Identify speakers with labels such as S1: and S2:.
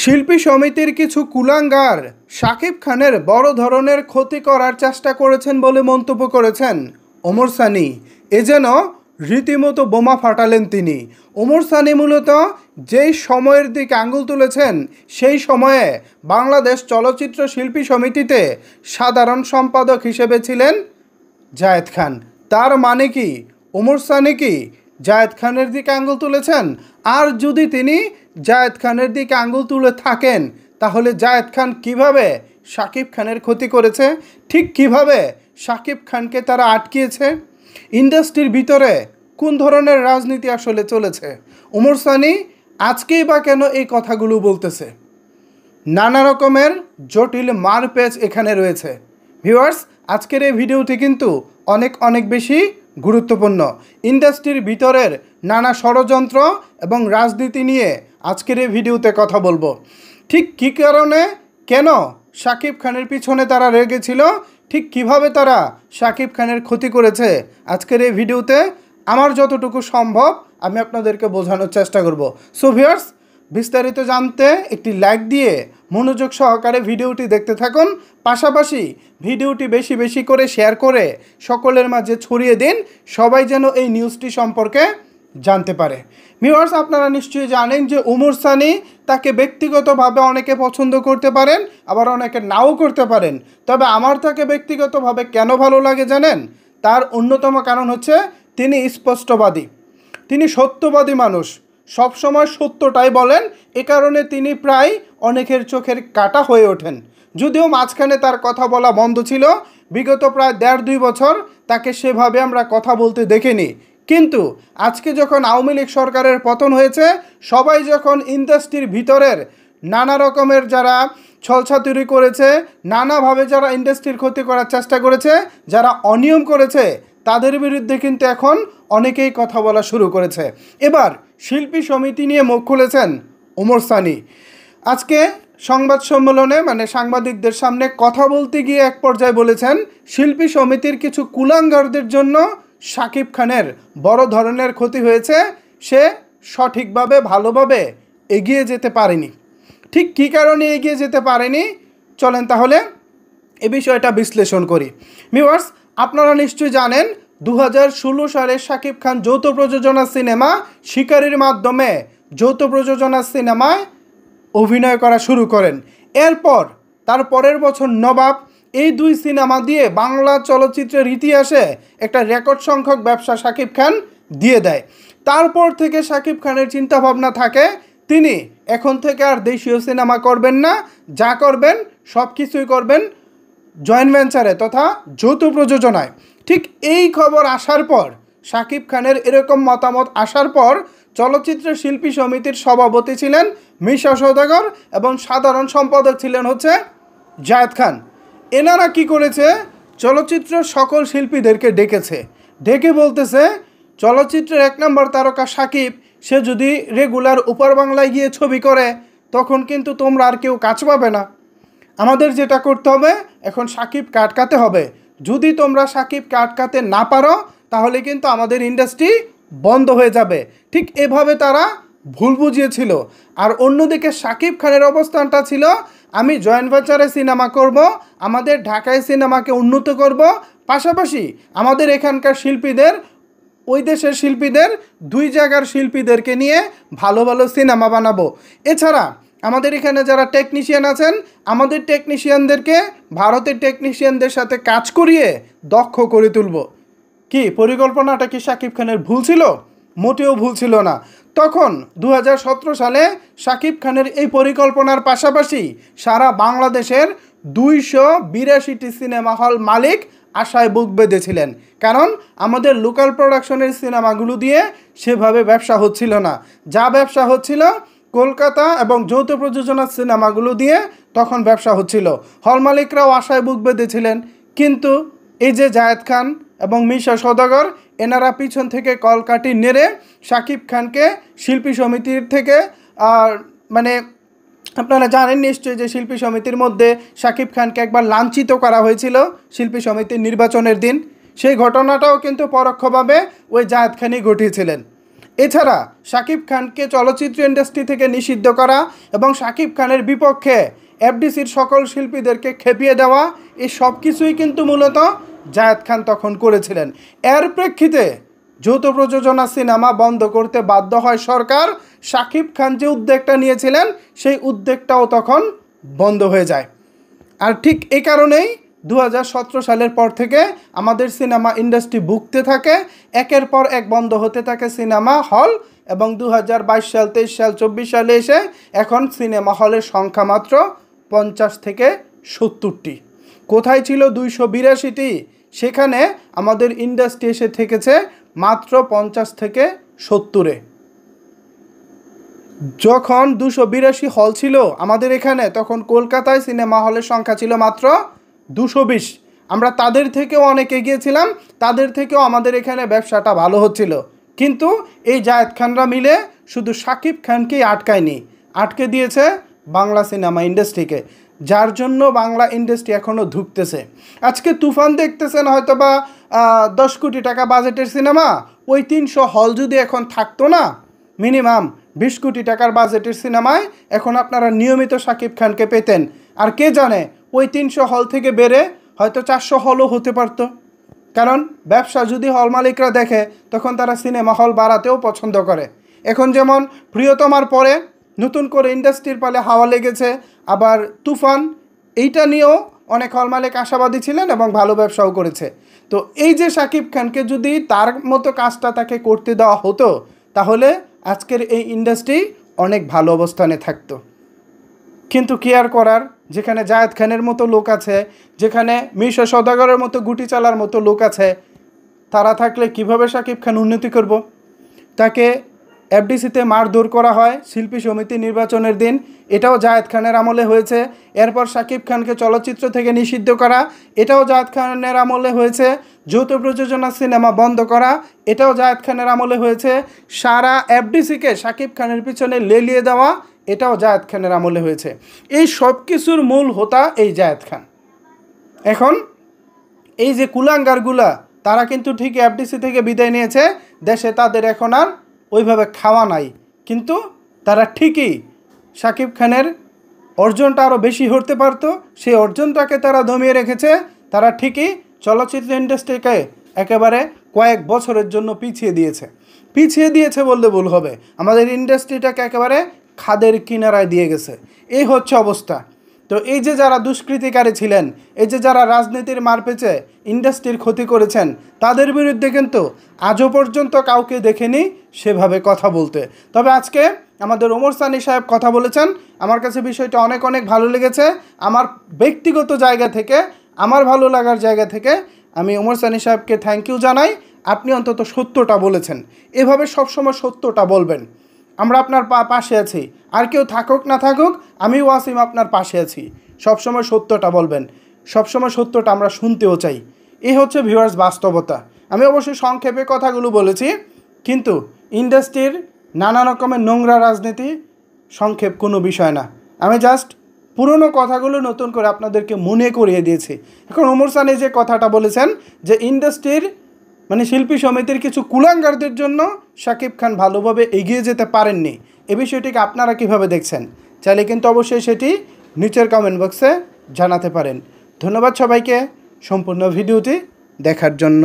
S1: শিল্পী সমিতির কিছু কুলাঙ্গার শাকিব খানের বড় ধরনের ক্ষতি করার চেষ্টা করেছেন বলে মন্তব্য করেছেন ওমর সানি। এ যেন রীতিমতো বোমা ফাটালেন তিনি। ওমর সানি মূলত যেই সময়ের দিকে আঙুল তুলেছেন সেই সময়ে বাংলাদেশ চলচ্চিত্র শিল্পী সমিতিতে সাধারণ সম্পাদক হিসেবে ছিলেন জায়েদ খান। তার মানে কি ওমর সানি কি জায়েদ খানের দিকে আঙুল তুলেছেন? আর যদি তিনি জায়েদ খানের দিকে আঙুল তুলে থাকেন তাহলে জায়েদ খান কিভাবে শাকিব খানের ক্ষতি করেছে, ঠিক কিভাবে শাকিব খানকে তারা আটকিয়েছে, ইন্ডাস্ট্রির ভিতরে কোন ধরনের রাজনীতি আসলে চলেছে, ওমর সানি আজকেই বা কেন এই কথাগুলো বলতেছে? নানা রকমের জটিল মারপ্যাচ এখানে রয়েছে। ভিউয়ার্স, আজকের এই ভিডিওটি কিন্তু অনেক বেশি গুরুত্বপূর্ণ। ইন্ডাস্ট্রির ভিতরের নানা ষড়যন্ত্র এবং রাজনীতি নিয়ে আজকের এই ভিডিওতে কথা বলবো। ঠিক কী কারণে কেন শাকিব খানের পিছনে তারা লেগেছিল, ঠিক কিভাবে তারা শাকিব খানের ক্ষতি করেছে, আজকের এই ভিডিওতে আমার যতটুকু সম্ভব আমি আপনাদেরকে বোঝানোর চেষ্টা করব। সো ভিউয়ার্স, বিস্তারিত জানতে একটি লাইক দিয়ে মনোযোগ সহকারে ভিডিওটি দেখতে থাকুন। পাশাপাশি ভিডিওটি বেশি করে শেয়ার করে সকলের মাঝে ছড়িয়ে দিন, সবাই যেন এই নিউজটি সম্পর্কে জানতে পারে। ভিউয়ার্স, আপনারা নিশ্চয়ই জানেন যে ওমর সানি তাকে ব্যক্তিগতভাবে অনেকে পছন্দ করতে পারেন, আবার অনেকে নাও করতে পারেন। তবে আমার তাকে ব্যক্তিগতভাবে কেন ভালো লাগে জানেন? তার অন্যতম কারণ হচ্ছে তিনি স্পষ্টবাদী, তিনি সত্যবাদী মানুষ, সবসময় সত্যটাই বলেন। এ কারণে তিনি প্রায় অনেকের চোখের কাঁটা হয়ে ওঠেন। যদিও মাঝখানে তার কথা বলা বন্ধ ছিল, বিগত প্রায় 1.5-2 বছর তাকে সেভাবে আমরা কথা বলতে দেখিনি। কিন্তু আজকে যখন আওয়ামী লীগ সরকারের পতন হয়েছে, সবাই যখন ইন্ডাস্ট্রির ভিতরের নানা রকমের যারা ছলছাতুরি করেছে, নানাভাবে যারা ইন্ডাস্ট্রির ক্ষতি করার চেষ্টা করেছে, যারা অনিয়ম করেছে, তাদের বিরুদ্ধে কিন্তু এখন অনেকেই কথা বলা শুরু করেছে। এবার শিল্পী সমিতি নিয়ে মুখ খুলেছেন ওমর সানি। আজকে সংবাদ সম্মেলনে সাংবাদিকদের সামনে কথা বলতে গিয়ে এক পর্যায়ে বলেছেন, শিল্পী সমিতির কিছু কুলাঙ্গারদের জন্য শাকিব খানের বড় ধরনের ক্ষতি হয়েছে, সে সঠিকভাবে ভালোভাবে এগিয়ে যেতে পারেনি। ঠিক কী কারণে এগিয়ে যেতে পারেনি, চলেন তাহলে এ বিষয়টা বিশ্লেষণ করি। ভিউয়ার্স, আপনারা নিশ্চয়ই জানেন 2016 সালে শাকিব খান যৌথ প্রযোজনা সিনেমা শিকারীর মাধ্যমে যৌথ প্রযোজনা সিনেমায় অভিনয় করা শুরু করেন। এরপর তার পরের বছর নবাব, এই 2 সিনেমা দিয়ে বাংলা চলচ্চিত্রের ইতিহাসে একটা রেকর্ড সংখ্যক ব্যবসা শাকিব খান দিয়ে দেয়। তারপর থেকে শাকিব খানের চিন্তাভাবনা থাকে তিনি এখন থেকে আর দেশীয় সিনেমা করবেন না, যা করবেন সব কিছুই করবেন জয়েন্ট ভেঞ্চারে তথা যৌথ প্রযোজনায়। ঠিক এই খবর আসার পর, শাকিব খানের এরকম মতামত আসার পর চলচ্চিত্র শিল্পী সমিতির সভাপতি ছিলেন মিশা সওদাগর এবং সাধারণ সম্পাদক ছিলেন হচ্ছে জায়েদ খান। এনারা কি করেছে, চলচ্চিত্র সকল শিল্পীদেরকে ডেকে বলতেছে, চলচ্চিত্রের 1 নম্বর তারকা শাকিব, সে যদি রেগুলার উপর বাংলায় গিয়ে ছবি করে তখন কিন্তু তোমরা আর কেউ কাজ পাবে না। আমাদের যেটা করতে হবে, এখন শাকিব আটকাতে হবে। যদি তোমরা শাকিব আটকাতে না পারো তাহলে কিন্তু আমাদের ইন্ডাস্ট্রি বন্ধ হয়ে যাবে। ঠিক এভাবে তারা ভুল বুঝিয়েছিল। আর অন্যদিকে শাকিব খানের অবস্থানটা ছিল, আমি জয়েন্ট ভেঞ্চারে সিনেমা করব, আমাদের ঢাকায় সিনেমাকে উন্নত করব, পাশাপাশি আমাদের এখানকার শিল্পীদের, ওই দেশের শিল্পীদের, 2 জায়গার শিল্পীদেরকে নিয়ে ভালো সিনেমা বানাবো। এছাড়া আমাদের এখানে যারা টেকনিশিয়ান আছেন, আমাদের টেকনিশিয়ানদেরকে ভারতের টেকনিশিয়ানদের সাথে কাজ করিয়ে দক্ষ করে তুলব। কি পরিকল্পনাটা কি শাকিব খানের ভুল ছিল? মোটেও ভুল ছিল না। তখন 2017 সালে শাকিব খানের এই পরিকল্পনার পাশাপাশি সারা বাংলাদেশের 282টি সিনেমা হল মালিক আশায় বুক বেঁধেছিলেন। কারণ আমাদের লোকাল প্রোডাকশনের সিনেমাগুলো দিয়ে সেভাবে ব্যবসা হচ্ছিল না। যা ব্যবসা হচ্ছিল কলকাতা এবং যৌথ প্রযোজনার সিনেমাগুলো দিয়ে তখন ব্যবসা হচ্ছিল। হল মালিকরাও আশায় বুক বেঁধেছিলেন। কিন্তু এই যে জায়েদ খান এবং মিশা সওদাগর, এনারা পিছন থেকে কলকাঠি নেড়ে শাকিব খানকে শিল্পী সমিতির থেকে আপনারা জানেন নিশ্চয়ই যে শিল্পী সমিতির মধ্যে শাকিব খানকে একবার লাঞ্ছিত করা হয়েছিল শিল্পী সমিতির নির্বাচনের দিন। সেই ঘটনাটাও কিন্তু পরোক্ষভাবে ওই জায়েদ খানই ঘটিয়েছিলেন। এছাড়া শাকিব খানকে চলচ্চিত্র ইন্ডাস্ট্রি থেকে নিষিদ্ধ করা এবং শাকিব খানের বিপক্ষে এফডিসির সকল শিল্পীদেরকে খেপিয়ে দেওয়া, এই সব কিছুই কিন্তু মূলত জায়েদ খান তখন করেছিলেন। এর প্রেক্ষিতে যৌথ প্রযোজনা সিনেমা বন্ধ করতে বাধ্য হয় সরকার। শাকিব খান যে উদ্যোগটা নিয়েছিলেন সেই উদ্যোগটাও তখন বন্ধ হয়ে যায়। আর ঠিক এই কারণেই 2017 সালের পর থেকে আমাদের সিনেমা ইন্ডাস্ট্রি ভুগতে থাকে, একের পর এক বন্ধ হতে থাকে সিনেমা হল, এবং 2022 সাল, 23 সাল, 24 সালে এসে এখন সিনেমা হলের সংখ্যা মাত্র 50 থেকে 70টি। কোথায় ছিল 282টি? সেখানে আমাদের ইন্ডাস্ট্রি এসে থেকেছে মাত্র 50 থেকে 70-এ। যখন 282 হল ছিল আমাদের এখানে, তখন কলকাতায় সিনেমা হলের সংখ্যা ছিল মাত্র 220। আমরা তাদের থেকেও অনেক এগিয়ে ছিলাম, তাদের থেকেও আমাদের এখানে ব্যবসাটা ভালো হচ্ছিল। কিন্তু এই জায়েদ খানরা মিলে শুধু শাকিব খানকেই আটকায়নি, আটকে দিয়েছে বাংলা সিনেমা ইন্ডাস্ট্রিকে, যার জন্য বাংলা ইন্ডাস্ট্রি এখনও ধুঁকতেছে। আজকে তুফান দেখতেছেন হয়তো বা 10 কোটি টাকা বাজেটের সিনেমা, ওই 300 হল যদি এখন থাকতো না, মিনিমাম 20 কোটি টাকার বাজেটের সিনেমায় এখন আপনারা নিয়মিত শাকিব খানকে পেতেন। আর কে জানে, ওই 300 হল থেকে বেড়ে হয়তো 400 হলও হতে পারত। কারণ ব্যবসা যদি হল মালিকরা দেখে, তখন তারা সিনেমা হল বাড়াতেও পছন্দ করে। এখন যেমন প্রিয়তমার পরে নতুন করে ইন্ডাস্ট্রির পালে হাওয়া লেগেছে, আবার তুফান, এইটা নিয়েও অনেক হল মালিক আশাবাদী ছিলেন এবং ভালো ব্যবসাও করেছে। তো এই যে শাকিব খানকে যদি তার মতো কাজটা তাকে করতে দেওয়া হতো, তাহলে আজকের এই ইন্ডাস্ট্রি অনেক ভালো অবস্থানে থাকতো। কিন্তু কি আর করার, যেখানে জায়েদ খানের মতো লোক আছে, যেখানে মিশা সওদাগরের মতো গুটি চালার মতো লোক আছে, তারা থাকলে কিভাবে শাকিব খান উন্নতি করব? তাকে এফডিসিতে মারধর করা হয় শিল্পী সমিতি নির্বাচনের দিন, এটাও জায়েদ খানের আমলে হয়েছে। এরপর শাকিব খানকে চলচ্চিত্র থেকে নিষিদ্ধ করা, এটাও জায়েদ খানের আমলে হয়েছে। যৌথ প্রযোজনা সিনেমা বন্ধ করা, এটাও জায়েদ খানের আমলে হয়েছে। সারা এফডিসিকে শাকিব খানের পিছনে লেলিয়ে দেওয়া, এটাও জায়েদ খানের আমলে হয়েছে। এই সব কিছুর মূল হোতা এই জায়েদ খান। এখন এই যে কুলাঙ্গারগুলা, তারা কিন্তু ঠিক এফডিসি থেকে বিদায় নিয়েছে, দেশে তাদের এখন আর ওইভাবে খাওয়া নাই, কিন্তু তারা ঠিকই শাকিব খানের অর্জনটা আরও বেশি হতে পারতো, সেই অর্জনটাকে তারা দমিয়ে রেখেছে। তারা ঠিকই চলচ্চিত্র ইন্ডাস্ট্রিকে একেবারে কয়েক বছরের জন্য পিছিয়ে দিয়েছে বললে ভুল হবে। আমাদের ইন্ডাস্ট্রিটাকে একেবারে খাদের কিনারায় দিয়ে গেছে। এই হচ্ছে অবস্থা। তো এই যে যারা দুষ্কৃতিকারী ছিলেন, এই যে যারা রাজনীতির মারপ্যাঁচে ইন্ডাস্ট্রির ক্ষতি করেছেন, তাদের বিরুদ্ধে কিন্তু আজও পর্যন্ত কাউকে দেখেনি সেভাবে কথা বলতে। তবে আজকে আমাদের ওমর সানী সাহেব কথা বলেছেন, আমার কাছে বিষয়টা অনেক অনেক ভালো লেগেছে। আমার ব্যক্তিগত জায়গা থেকে, আমার ভালো লাগার জায়গা থেকে আমি ওমর সানী সাহেবকে থ্যাংক ইউ জানাই। আপনি অন্তত সত্যটা বলেছেন, এভাবে সবসময় সত্যটা বলবেন। আমরা আপনার পাশে আছি, আর কেউ থাকুক না থাকুক, আমি ওয়াসিম আপনার পাশে আছি। সবসময় সত্যটা বলবেন, সবসময় সত্যটা আমরা শুনতেও চাই। এই হচ্ছে ভিউয়ার্স বাস্তবতা। আমি অবশ্যই সংক্ষেপে কথাগুলো বলেছি, কিন্তু ইন্ডাস্ট্রির নানা রকমের নোংরা রাজনীতি সংক্ষেপ কোনো বিষয় না। আমি জাস্ট পুরনো কথাগুলো নতুন করে আপনাদেরকে মনে করিয়ে দিয়েছি। এখন ওমর সানী যে কথাটা বলেছেন যে ইন্ডাস্ট্রির শিল্পী সমিতির কিছু কুলাঙ্গারদের জন্য শাকিব খান ভালোভাবে এগিয়ে যেতে পারেননি, এ বিষয়টিকে আপনারা কিভাবে দেখছেন? চাইলে কিন্তু অবশ্যই সেটি নিচের কমেন্ট বক্সে জানাতে পারেন। ধন্যবাদ সবাইকে সম্পূর্ণ ভিডিওটি দেখার জন্য।